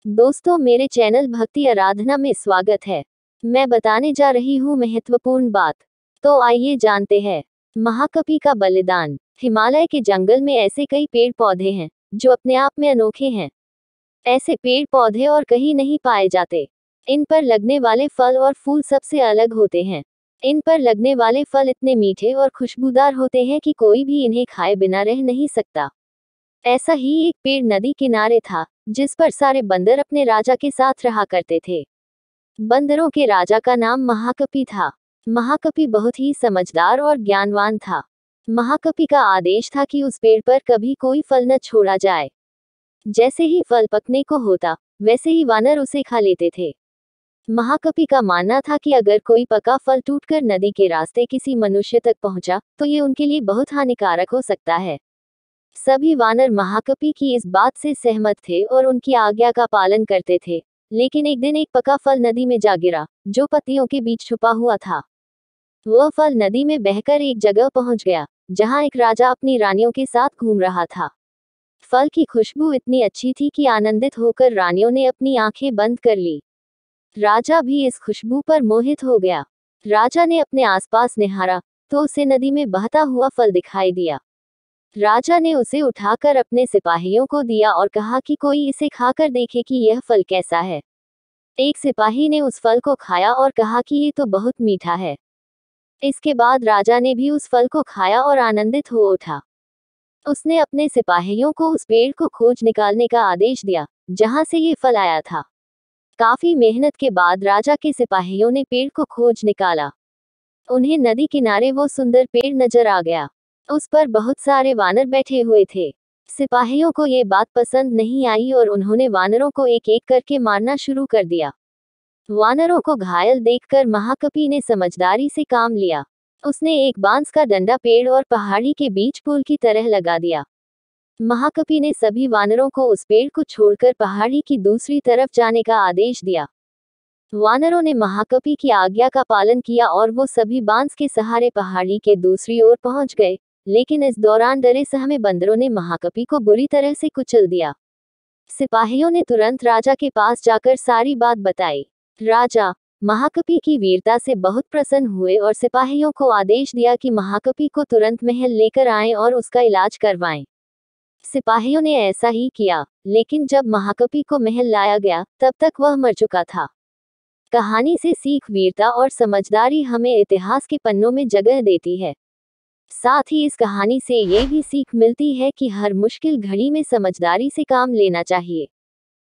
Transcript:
दोस्तों, मेरे चैनल भक्ति आराधना में स्वागत है। मैं बताने जा रही हूँ महत्वपूर्ण बात। तो आइए जानते हैं। महाकपि का बलिदान। हिमालय के जंगल में ऐसे कई पेड़ पौधे हैं जो अपने आप में अनोखे हैं। ऐसे पेड़ पौधे और कहीं नहीं पाए जाते। इन पर लगने वाले फल और फूल सबसे अलग होते हैं। इन पर लगने वाले फल इतने मीठे और खुशबूदार होते हैं कि कोई भी इन्हें खाए बिना रह नहीं सकता। ऐसा ही एक पेड़ नदी किनारे था, जिस पर सारे बंदर अपने राजा के साथ रहा करते थे। बंदरों के राजा का नाम महाकपि था। महाकपि बहुत ही समझदार और ज्ञानवान था। महाकपि का आदेश था कि उस पेड़ पर कभी कोई फल न छोड़ा जाए। जैसे ही फल पकने को होता, वैसे ही वानर उसे खा लेते थे। महाकपि का मानना था कि अगर कोई पका फल टूटकर नदी के रास्ते किसी मनुष्य तक पहुंचा, तो ये उनके लिए बहुत हानिकारक हो सकता है। सभी वानर महाकपि की इस बात से सहमत थे और उनकी आज्ञा का पालन करते थे। लेकिन एक दिन एक पका फल नदी में जा गिरा, जो पत्तियों के बीच छुपा हुआ था। वह फल नदी में बहकर एक जगह पहुंच गया, जहां एक राजा अपनी रानियों के साथ घूम रहा था। फल की खुशबू इतनी अच्छी थी कि आनंदित होकर रानियों ने अपनी आंखें बंद कर ली। राजा भी इस खुशबू पर मोहित हो गया। राजा ने अपने आसपास निहारा, तो उसे नदी में बहता हुआ फल दिखाई दिया। राजा ने उसे उठाकर अपने सिपाहियों को दिया और कहा कि कोई इसे खाकर देखे कि यह फल कैसा है। एक सिपाही ने उस फल को खाया और कहा कि ये तो बहुत मीठा है। इसके बाद राजा ने भी उस फल को खाया और आनंदित हो उठा। उसने अपने सिपाहियों को उस पेड़ को खोज निकालने का आदेश दिया, जहां से ये फल आया था। काफी मेहनत के बाद राजा के सिपाहियों ने पेड़ को खोज निकाला। उन्हें नदी किनारे वो सुंदर पेड़ नजर आ गया। उस पर बहुत सारे वानर बैठे हुए थे। सिपाहियों को ये बात पसंद नहीं आई और उन्होंने वानरों को एक एक करके मारना शुरू कर दिया। वानरों को घायल देखकर महाकपि ने समझदारी से काम लिया। उसने एक बांस का डंडा पेड़ और पहाड़ी के बीच पुल की तरह लगा दिया। महाकपि ने सभी वानरों को उस पेड़ को छोड़कर पहाड़ी की दूसरी तरफ जाने का आदेश दिया। वानरों ने महाकपि की आज्ञा का पालन किया और वो सभी बांस के सहारे पहाड़ी के दूसरी ओर पहुंच गए। लेकिन इस दौरान डरे सहमे बंदरों ने महाकपि को बुरी तरह से कुचल दिया। सिपाहियों ने तुरंत राजा के पास जाकर सारी बात बताई। राजा महाकपि की वीरता से बहुत प्रसन्न हुए और सिपाहियों को आदेश दिया कि महाकपि को तुरंत महल लेकर आएं और उसका इलाज करवाएं। सिपाहियों ने ऐसा ही किया, लेकिन जब महाकपि को महल लाया गया, तब तक वह मर चुका था। कहानी से सीख वीरता और समझदारी हमें इतिहास के पन्नों में जगह देती है। साथ ही इस कहानी से ये भी सीख मिलती है कि हर मुश्किल घड़ी में समझदारी से काम लेना चाहिए।